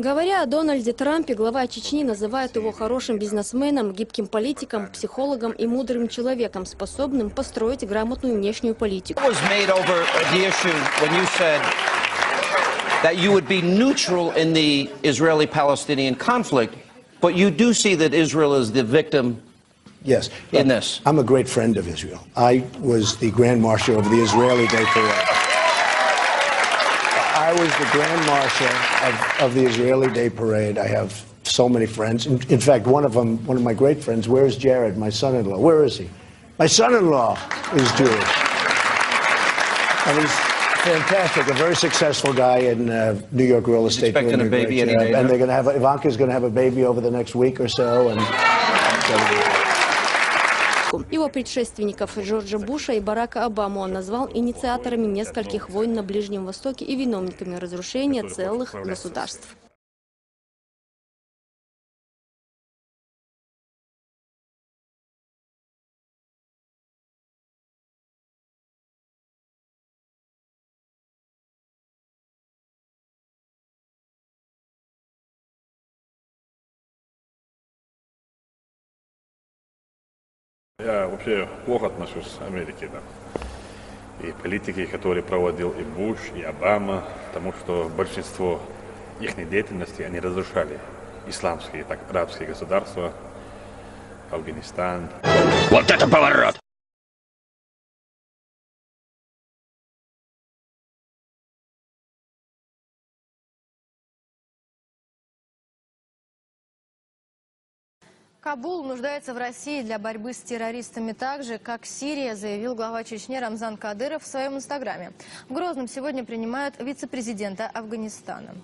Говоря о Дональде Трампе, глава Чечни называет его хорошим бизнесменом, гибким политиком, психологом и мудрым человеком, способным построить грамотную внешнюю политику. That you would be neutral in the Israeli-Palestinian conflict, but you do see that Israel is the victim. Yes, in this. I'm a great friend of Israel. I was the Grand Marshal of the Israeli Day Parade. I was the Grand Marshal of the Israeli Day Parade. I have so many friends. In fact, one of my great friends, where is Jared, my son-in-law? Where is he? My son-in-law is Jewish. And he's fantastic, a very successful guy in New York real estate. Expecting a baby any day. And they're going to have Ivanka's going to have a baby over the next week or so. Его предшественников Джорджа Буша и Барака Обаму он назвал инициаторами нескольких войн на Ближнем Востоке и виновниками разрушения целых государств. Я вообще плохо отношусь к Америке, да. И политики, которые проводил и Буш, и Обама, потому что большинство их деятельности они разрушали исламские, так арабские государства, Афганистан. Вот это поворот! Кабул нуждается в России для борьбы с террористами так же, как Сирия, заявил глава Чечни Рамзан Кадыров в своем инстаграме. В Грозном сегодня принимают вице-президента Афганистана.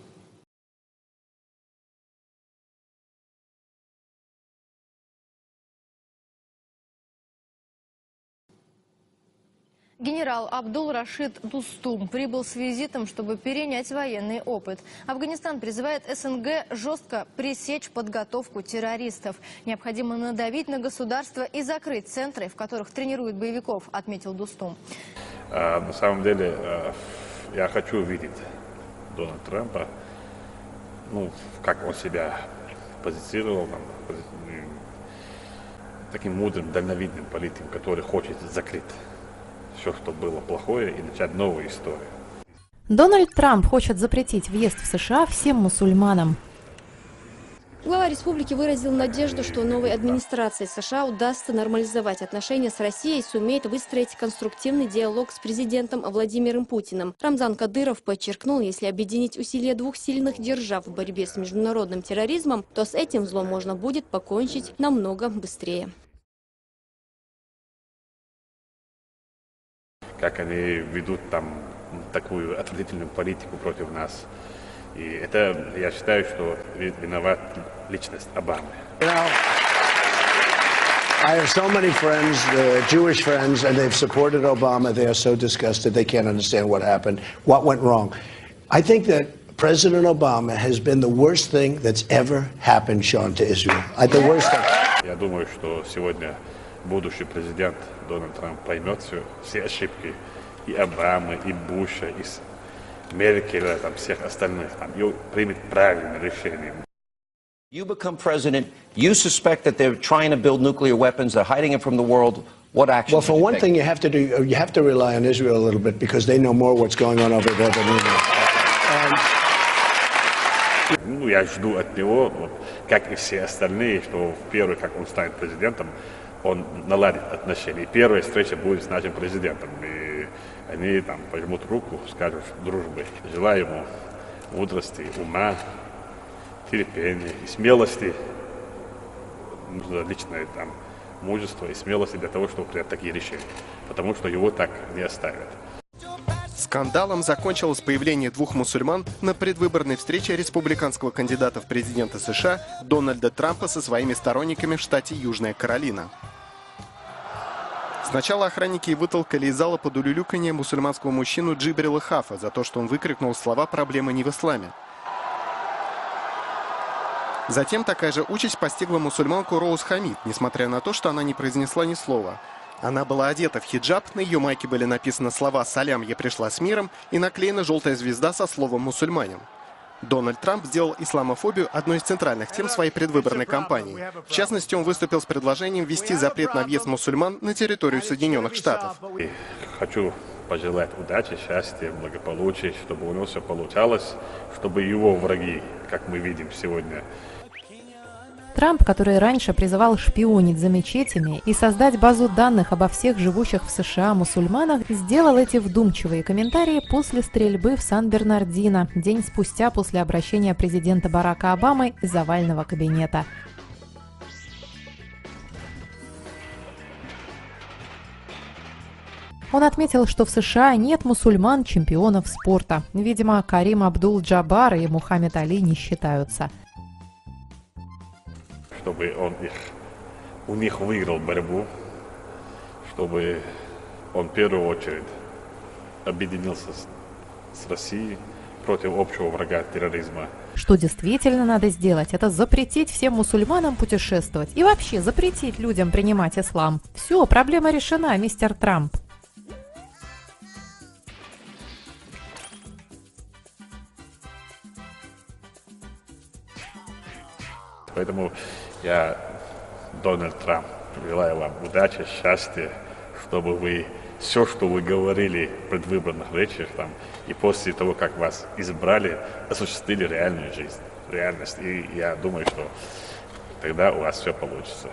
Генерал Абдул-Рашид Дустум прибыл с визитом, чтобы перенять военный опыт. Афганистан призывает СНГ жестко пресечь подготовку террористов. Необходимо надавить на государство и закрыть центры, в которых тренируют боевиков, отметил Дустум. На самом деле, я хочу увидеть Дональда Трампа, как он себя позиционировал, таким мудрым, дальновидным политиком, который хочет закрыть все, что было плохое, и начать новую историю. Дональд Трамп хочет запретить въезд в США всем мусульманам. Глава республики выразил надежду, что новой администрации США удастся нормализовать отношения с Россией и сумеет выстроить конструктивный диалог с президентом Владимиром Путиным. Рамзан Кадыров подчеркнул, если объединить усилия двух сильных держав в борьбе с международным терроризмом, то с этим злом можно будет покончить намного быстрее. Как они ведут там такую отвратительную политику против нас. И это, я считаю, что виноват личность Обамы. I have so many friends, Jewish friends, and they've supported Obama. They are so disgusted. They can't understand what happened, what went wrong. I think that President Obama has been the worst thing that's ever happened, Sean, to Israel. The worst thing. Я думаю, что сегодня будущий президент Дональд Трамп поймет все ошибки и Обамы, и Буша, и Меркеля, всех остальных, и примет правильное решение. You become president, you suspect that they're trying to build nuclear weapons, they're hiding it from the world. What action? Well, for one thing, you have to rely on Israel a little bit because they know more what's going on over there than we know. Я жду от него, как и все остальные, что первый, как он станет президентом, он наладит отношения. И первая встреча будет с нашим президентом. И они пожмут руку, скажут дружбы. Желаю ему мудрости, ума, терпения и смелости. Нужно личное мужество и смелости для того, чтобы принять такие решения. Потому что его так не оставят. Скандалом закончилось появление двух мусульман на предвыборной встрече республиканского кандидата в президенты США Дональда Трампа со своими сторонниками в штате Южная Каролина. Сначала охранники вытолкали из зала под улюлюканье мусульманского мужчину Джибрила Хафа за то, что он выкрикнул слова «проблема не в исламе». Затем такая же участь постигла мусульманку Роуз Хамид, несмотря на то, что она не произнесла ни слова. Она была одета в хиджаб, на ее майке были написаны слова «Салям, я пришла с миром» и наклеена желтая звезда со словом «мусульманин». Дональд Трамп сделал исламофобию одной из центральных тем своей предвыборной кампании. В частности, он выступил с предложением ввести запрет на въезд мусульман на территорию Соединенных Штатов. И хочу пожелать удачи, счастья, благополучия, чтобы у него все получалось, чтобы его враги, как мы видим сегодня, Трамп, который раньше призывал шпионить за мечетями и создать базу данных обо всех живущих в США мусульманах, сделал эти вдумчивые комментарии после стрельбы в Сан-Бернардино, день спустя после обращения президента Барака Обамы из овального кабинета. Он отметил, что в США нет мусульман-чемпионов спорта. Видимо, Карим Абдул-Джаббар и Мухаммед Али не считаются. Чтобы он у них выиграл борьбу, чтобы он в первую очередь объединился с Россией против общего врага терроризма. Что действительно надо сделать, это запретить всем мусульманам путешествовать и вообще запретить людям принимать ислам. Все, проблема решена, мистер Трамп. Поэтому я, Дональд Трамп, желаю вам удачи, счастья, чтобы вы все, что вы говорили в предвыборных речах там, и после того, как вас избрали, осуществили реальную жизнь, реальность. И я думаю, что тогда у вас все получится.